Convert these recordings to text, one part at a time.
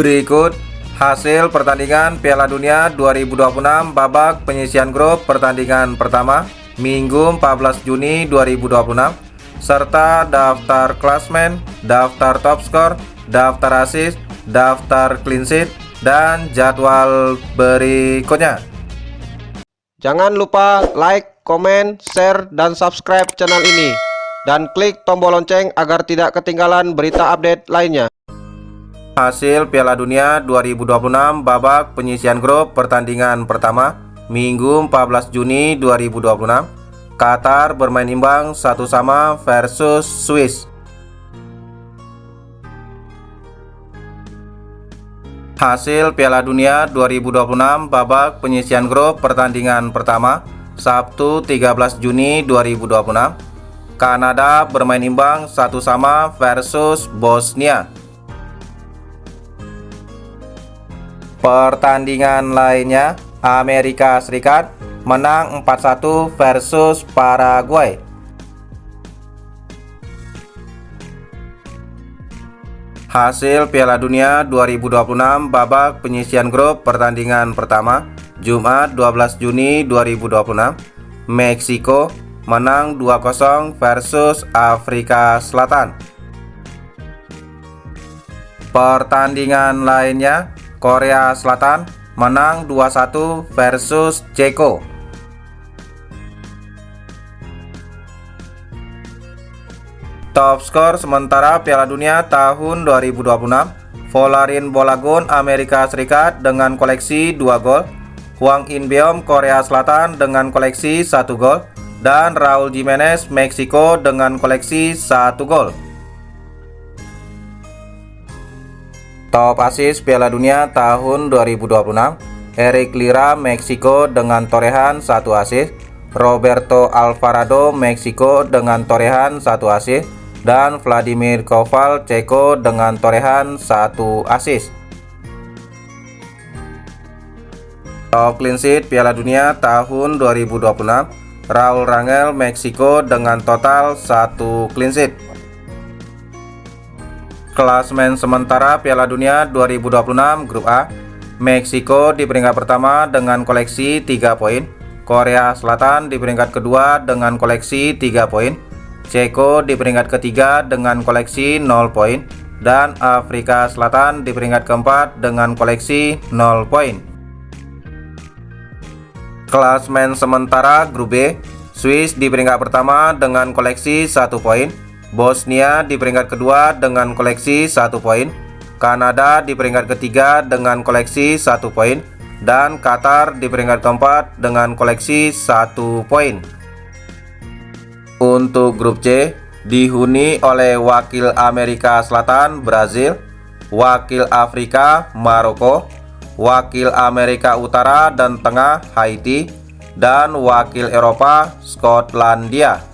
Berikut hasil pertandingan Piala Dunia 2026 babak penyisihan grup pertandingan pertama Minggu 14 Juni 2026 serta daftar klasmen, daftar top skor, daftar assist, daftar clean sheet, dan jadwal berikutnya. Jangan lupa like, komen, share, dan subscribe channel ini dan klik tombol lonceng agar tidak ketinggalan berita update lainnya. Hasil Piala Dunia 2026 babak penyisihan grup pertandingan pertama Minggu 14 Juni 2026. Qatar bermain imbang 1-1 versus Swiss. Hasil Piala Dunia 2026 babak penyisihan grup pertandingan pertama Sabtu 13 Juni 2026. Kanada bermain imbang 1-1 versus Bosnia. Pertandingan lainnya, Amerika Serikat menang 4-1 versus Paraguay. Hasil Piala Dunia 2026 babak penyisihan grup pertandingan pertama Jumat 12 Juni 2026. Meksiko menang 2-0 versus Afrika Selatan. Pertandingan lainnya, Korea Selatan menang 2-1 versus Ceko. Top skor sementara Piala Dunia tahun 2026, Volarin Bolagun Amerika Serikat dengan koleksi 2 gol, Hwang In-beom Korea Selatan dengan koleksi 1 gol, dan Raul Jimenez Meksiko dengan koleksi 1 gol. Top assist Piala Dunia tahun 2026, Eric Lira Meksiko dengan torehan 1 assist, Roberto Alvarado Meksiko dengan torehan 1 assist, dan Vladimir Koval Ceko dengan torehan 1 assist. Top clean sheet Piala Dunia tahun 2026, Raul Rangel Meksiko dengan total 1 clean sheet. Klasmen sementara Piala Dunia 2026 Grup A, Meksiko di peringkat pertama dengan koleksi 3 poin, Korea Selatan di peringkat kedua dengan koleksi 3 poin, Ceko di peringkat ketiga dengan koleksi 0 poin, dan Afrika Selatan di peringkat keempat dengan koleksi 0 poin. Klasmen sementara Grup B, Swiss di peringkat pertama dengan koleksi 1 poin, Bosnia di peringkat kedua dengan koleksi 1 poin, Kanada di peringkat ketiga dengan koleksi 1 poin, dan Qatar di peringkat keempat dengan koleksi 1 poin. Untuk grup C, dihuni oleh wakil Amerika Selatan Brazil, wakil Afrika Maroko, wakil Amerika Utara dan Tengah Haiti, dan wakil Eropa Skotlandia.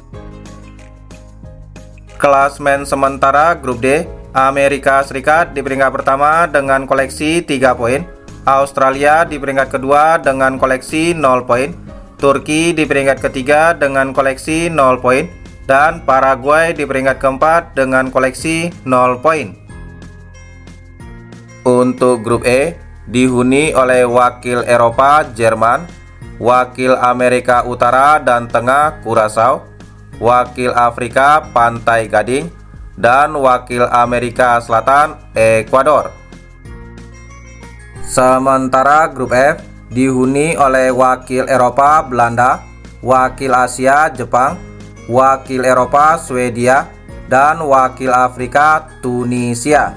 Klasmen sementara Grup D, Amerika Serikat di peringkat pertama dengan koleksi 3 poin, Australia di peringkat kedua dengan koleksi 0 poin, Turki di peringkat ketiga dengan koleksi 0 poin, dan Paraguay di peringkat keempat dengan koleksi 0 poin. Untuk Grup E, dihuni oleh wakil Eropa Jerman, wakil Amerika Utara dan Tengah Curaçao, wakil Afrika Pantai Gading, dan wakil Amerika Selatan Ekuador. Sementara Grup F dihuni oleh wakil Eropa Belanda, wakil Asia Jepang, wakil Eropa Swedia, dan wakil Afrika Tunisia.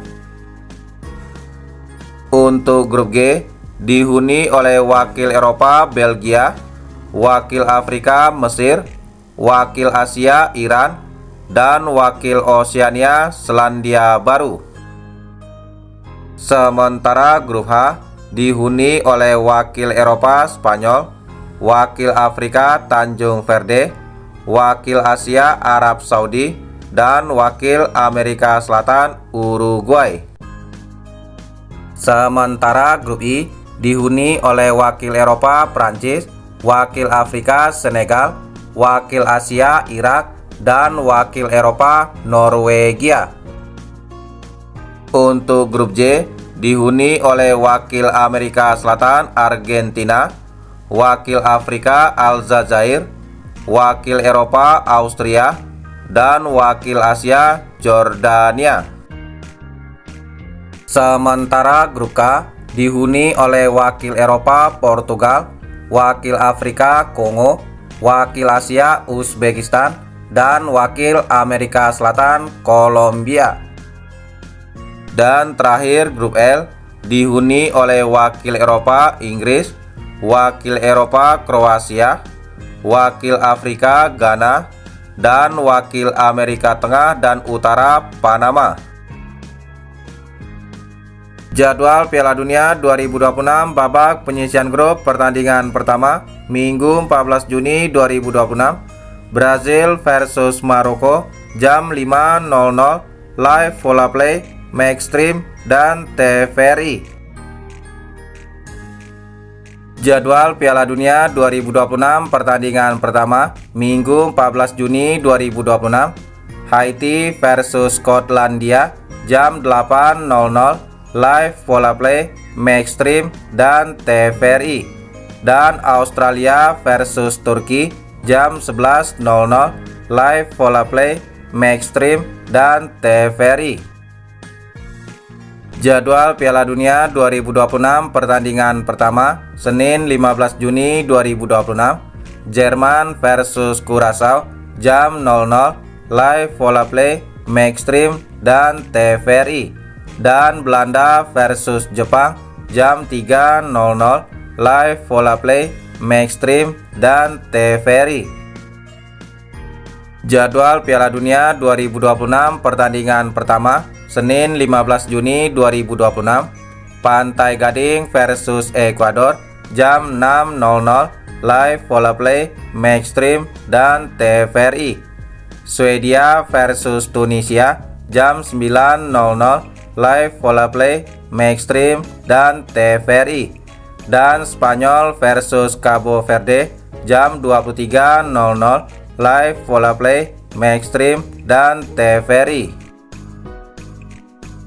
Untuk Grup G dihuni oleh wakil Eropa Belgia, wakil Afrika Mesir, wakil Asia Iran, dan wakil Oseania Selandia Baru. Sementara Grup H dihuni oleh wakil Eropa Spanyol, wakil Afrika Tanjung Verde, wakil Asia Arab Saudi, dan wakil Amerika Selatan Uruguay. Sementara Grup I dihuni oleh wakil Eropa Prancis, wakil Afrika Senegal, wakil Asia Irak, dan wakil Eropa Norwegia. Untuk grup J dihuni oleh wakil Amerika Selatan Argentina, wakil Afrika Aljazair, wakil Eropa Austria, dan wakil Asia Jordania. Sementara grup K dihuni oleh wakil Eropa Portugal, wakil Afrika Kongo, wakil Asia Uzbekistan, dan wakil Amerika Selatan Kolombia. Dan terakhir grup L dihuni oleh wakil Eropa Inggris, wakil Eropa Kroasia, wakil Afrika Ghana, dan wakil Amerika Tengah dan Utara Panama. Jadwal Piala Dunia 2026 babak penyisihan grup pertandingan pertama Minggu 14 Juni 2026, Brazil versus Maroko jam 5.00 live Vola Play, Maxstream, dan TVRI. Jadwal Piala Dunia 2026 pertandingan pertama Minggu 14 Juni 2026, Haiti versus Skotlandia jam 8.00 live Vola Play, Maxstream, dan TVRI. Dan Australia versus Turki jam 11.00 live Vola Play, Maxstream, dan TVRI. Jadwal Piala Dunia 2026 pertandingan pertama Senin 15 Juni 2026, Jerman versus Curaçao jam 00 live Vola Play, Maxstream, dan TVRI. Dan Belanda versus Jepang jam 3.00 live Vola Play, Maxstream, dan TVRI. Jadwal Piala Dunia 2026 pertandingan pertama Senin 15 Juni 2026, Pantai Gading versus Ekuador jam 6.00 live Vola Play, Maxstream, dan TVRI. Swedia versus Tunisia jam 9.00 live Vola Play, Maxstream, dan TVRI. Dan Spanyol versus Cabo Verde jam 23.00 live Vola Play, Maxstream, dan TVRI.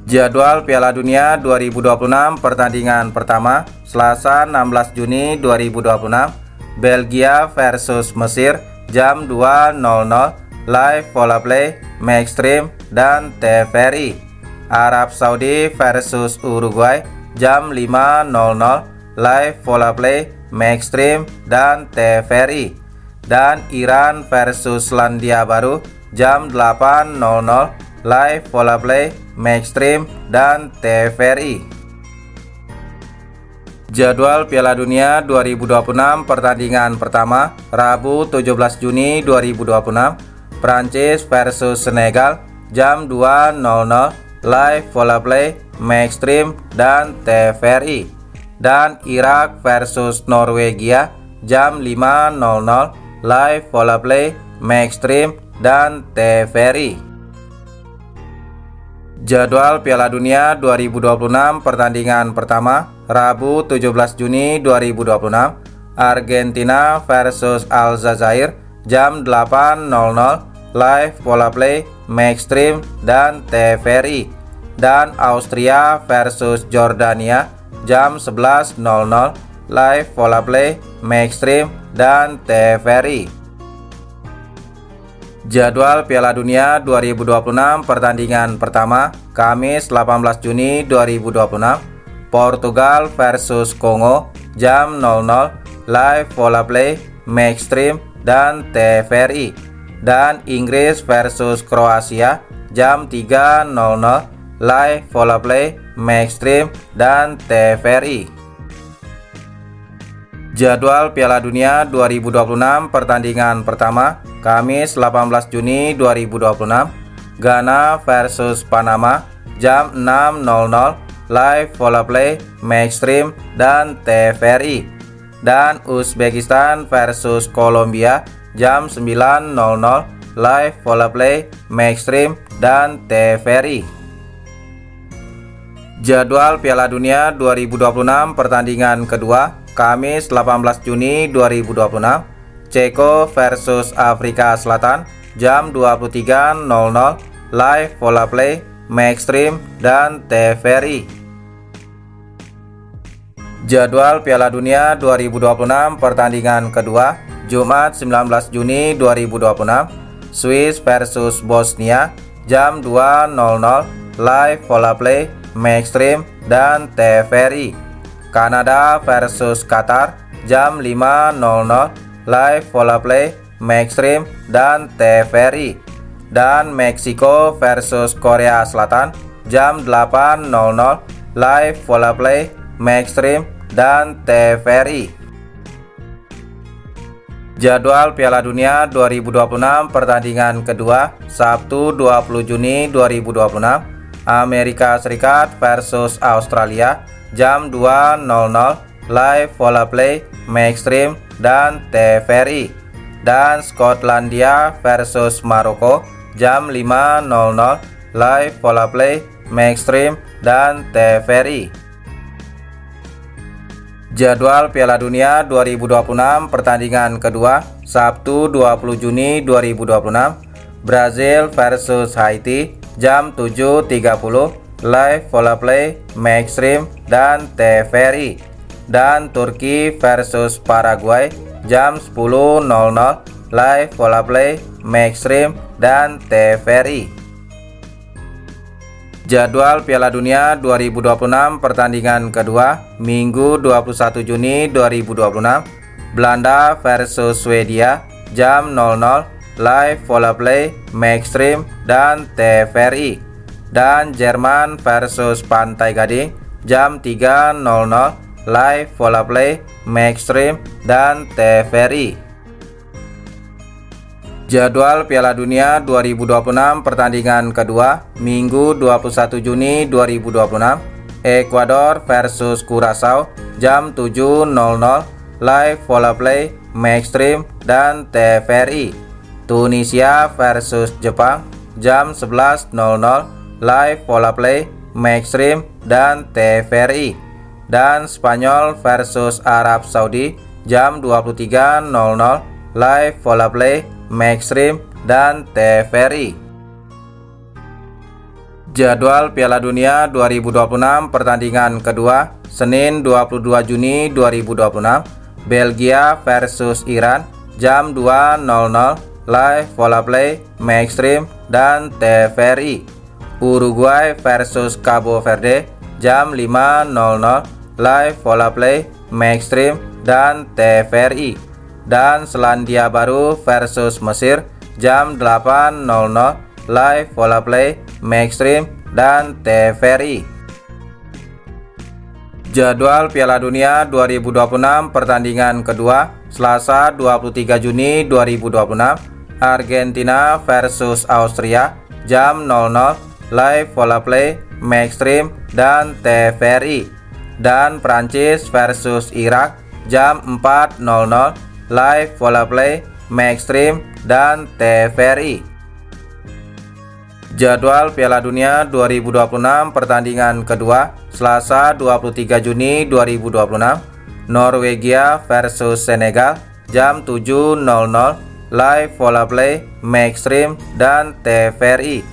Jadwal Piala Dunia 2026 pertandingan pertama Selasa 16 Juni 2026, Belgia versus Mesir jam 2.00 live Vola Play, Maxstream, dan TVRI. Arab Saudi versus Uruguay jam 5.00 live Vola Play, Maxstream, dan TVRI. Dan Iran versus Selandia Baru jam 8.00 live Vola Play, Maxstream, dan TVRI. Jadwal Piala Dunia 2026 pertandingan pertama Rabu 17 Juni 2026, Prancis versus Senegal jam 2.00 live Vola Play, Maxstream, dan TVRI. Dan Irak versus Norwegia jam 5.00 live Vola Play, Maxstream, dan TVRI. Jadwal Piala Dunia 2026 pertandingan pertama Rabu 17 Juni 2026, Argentina versus Aljazair jam 8.00 live Vola Play, Maxstream, dan TVRI. Dan Austria versus Jordania jam 11.00 live Vola Play, Maxstream, dan TVRI. Jadwal Piala Dunia 2026 pertandingan pertama Kamis 18 Juni 2026, Portugal versus Kongo jam 00 live Vola Play, Maxstream, dan TVRI. Dan Inggris versus Kroasia jam 3.00 live Vola Play, Maxstream, dan TVRI. Jadwal Piala Dunia 2026 pertandingan pertama Kamis 18 Juni 2026, Ghana versus Panama jam 6.00 live Vola Play, Maxstream, dan TVRI. Dan Uzbekistan versus Kolombia jam 9.00 live Vola Play, Maxstream, dan TVRI. Jadwal Piala Dunia 2026 pertandingan kedua Kamis 18 Juni 2026, Ceko versus Afrika Selatan jam 23.00 live Vola Play, Maxstream, dan TVRI. Jadwal Piala Dunia 2026 pertandingan kedua, Jumat 19 Juni 2026, Swiss versus Bosnia, jam 2.00, live Vola Play, Maxstream, dan TVRI. Kanada versus Qatar, jam 5.00, live Vola Play, Maxstream, dan TVRI. Dan Meksiko versus Korea Selatan, jam 8.00, live Vola Play, Maxstream, dan TVRI. Jadwal Piala Dunia 2026 pertandingan kedua, Sabtu 20 Juni 2026, Amerika Serikat versus Australia, jam 2.00, live Vola Play, Maxstream, dan TVRI. Dan Skotlandia versus Maroko, jam 5.00, live Vola Play, Maxstream, dan TVRI. Jadwal Piala Dunia 2026 pertandingan kedua, Sabtu 20 Juni 2026, Brazil versus Haiti, jam 7.30, live Vola Play, Maxstream, dan TVRI. Dan Turki versus Paraguay, jam 10.00, live Vola Play, Maxstream, dan TVRI. Jadwal Piala Dunia 2026 pertandingan kedua, Minggu 21 Juni 2026, Belanda versus Swedia, jam 00, live Vola Play, Maxstream, dan TVRI. Dan Jerman versus Pantai Gading, jam 3.00, live Vola Play, Maxstream, dan TVRI. Jadwal Piala Dunia 2026 pertandingan kedua, Minggu 21 Juni 2026, Ekuador versus Curaçao, jam 7.00, live Vola Play, Maxstream, dan TVRI. Tunisia versus Jepang, jam 11.00, live Vola Play, Maxstream, dan TVRI. Dan Spanyol versus Arab Saudi, jam 23.00, live Vola Play, Maxstream, dan TVRI. Jadwal Piala Dunia 2026 pertandingan kedua, Senin 22 Juni 2026, Belgia versus Iran, jam 2.00, live Vola Play, Maxstream, dan TVRI. Uruguay versus Cabo Verde, jam 5.00, live Vola Play, Maxstream, dan TVRI. Dan Selandia Baru versus Mesir, jam 8.00, live Vola Play, Maxstream, dan TVRI. Jadwal Piala Dunia 2026 pertandingan kedua, Selasa 23 Juni 2026, Argentina versus Austria, jam 00, live Vola Play, Maxstream, dan TVRI. Dan Prancis versus Irak, jam 4.00, live Vola Play, Maxstream, dan TVRI. Jadwal Piala Dunia 2026 pertandingan kedua, Selasa 23 Juni 2026, Norwegia versus Senegal, jam 7.00, live Vola Play, Maxstream, dan TVRI.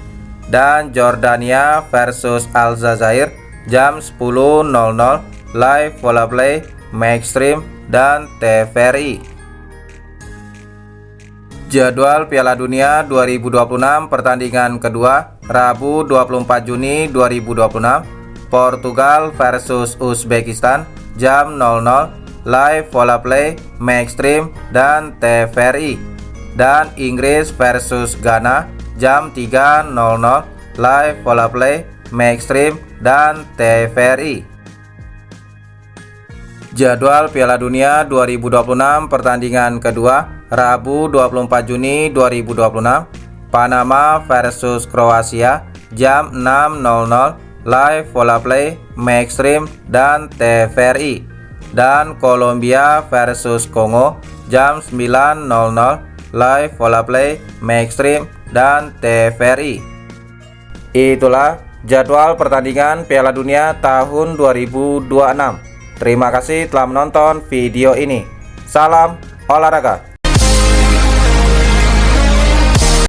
Dan Jordania versus Aljazair, jam 10.00, live Vola Play, Maxstream, dan TVRI. Jadwal Piala Dunia 2026 pertandingan kedua, Rabu 24 Juni 2026, Portugal versus Uzbekistan, jam 00, live Vola Play, Maxstream, dan TVRI. Dan Inggris versus Ghana, jam 3.00, live Vola Play, Maxstream, dan TVRI. Jadwal Piala Dunia 2026 pertandingan kedua, Rabu 24 Juni 2026, Panama versus Kroasia, jam 6.00, live Vola Play, Maxstream, dan TVRI. Dan Kolombia versus Kongo, jam 9.00, live Vola Play, Maxstream, dan TVRI. Itulah jadwal pertandingan Piala Dunia tahun 2026. Terima kasih telah menonton video ini. Salam olahraga.